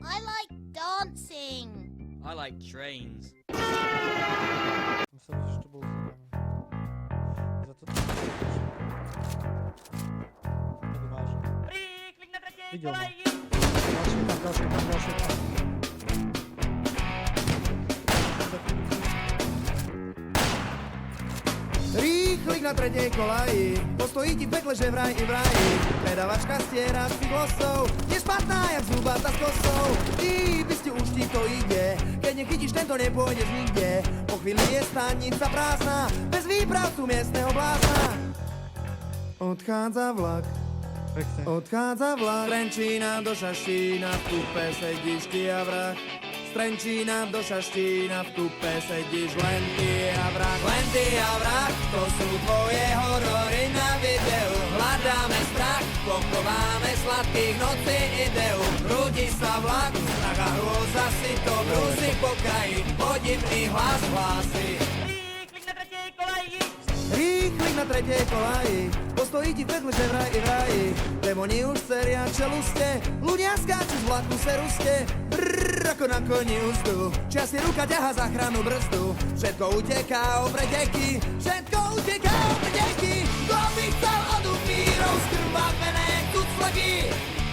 I like dancing. I like trains. Myślałem, że jeszcze było za to tego marzę. Widział ma. Gaśnie tam. Rýchlik na tretej kolaji, postojí ti v pekle, že vraj i vraji. Predavačka stiera si vlasov, je špatná jak zubata s kosou. Ty by ste už ti to ide, keď nechytíš tento nepôjdeš nikde. Po chvíli je stanica prázdna, bez výpravcu miestneho blázna. Odchádza vlak, Trenčína do Šaštína, v kupe sedíš ty a vrah. Z Trenčína do Šaštína, v kupe sedíš len ty a vrah. Len ty a vrah, to sú tvoje horory na videu. Hľadáme strach, pochováme sladkých nocí ideu. Rúdi sa vlak, strach a hrôza si to brúsi po kraji. Podivný hlas hlási. Rýchlik na tretej kolaji, postojí ti v pekle, že vraj i vraji. Demoni už seria čeluste, ľudia skáču z vlaku seruste. Brrr, ako na koni úzdu, čas si ruka ťaha záchranu brzdu. Všetko uteká o preteky, všetko uteká o preteky. Kto by chcel od upírov skrvavené tucfleky?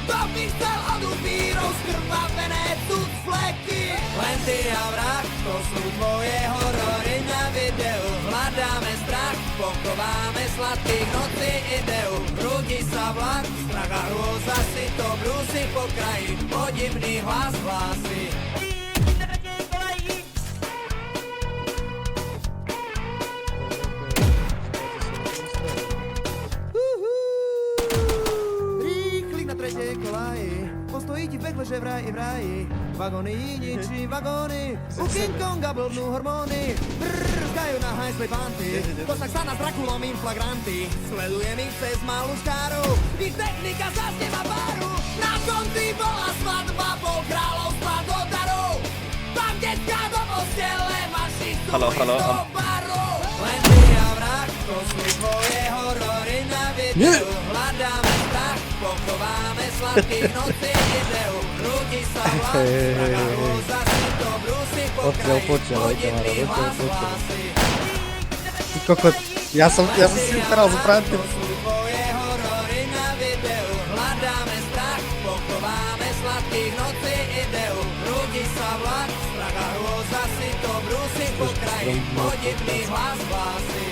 Kto by chcel od upírov skrvavené tucfleky? Len ty a vrah, to sú tvoje horory na videu. Hľadáme strach, pochováme sladkých nocí ideu. Rúdi sa vlak, strach a hrôza si to brúsi po kraji. Podivný hlas hlási. Rýchlik na tretej kolaji, postojí ti v pekle, že vraj i vraji. Vagóny ničí vagóny, u King Konga blbnú hormóny. Brrrkajú na hajsli panty, Kosák sa na Drakulom im flagranty. Sledujem ich cez malú škáru, ich technika zasnieva páru. Na konci bola svadba, pol kráľovstva do darov. Tam deťka do postele, maši sú Halo. do baru. Len ty a vrah, to sú tvoje horory na videu. Hľadáme strach, pochováme sladkých nocí ideu. Rúdi sa vlak, strach a hrôza si to brúsi po kraji. Podivný hlas hlási. Ty kokot, ja som si vyberal z Franty. To sú tvoje horory na videu. Hľadáme strach, pochováme sladkých nocí ideu. Rúdi sa vlak, strach a hrôza si to brúsi po kraji. Podivný hlas hlási.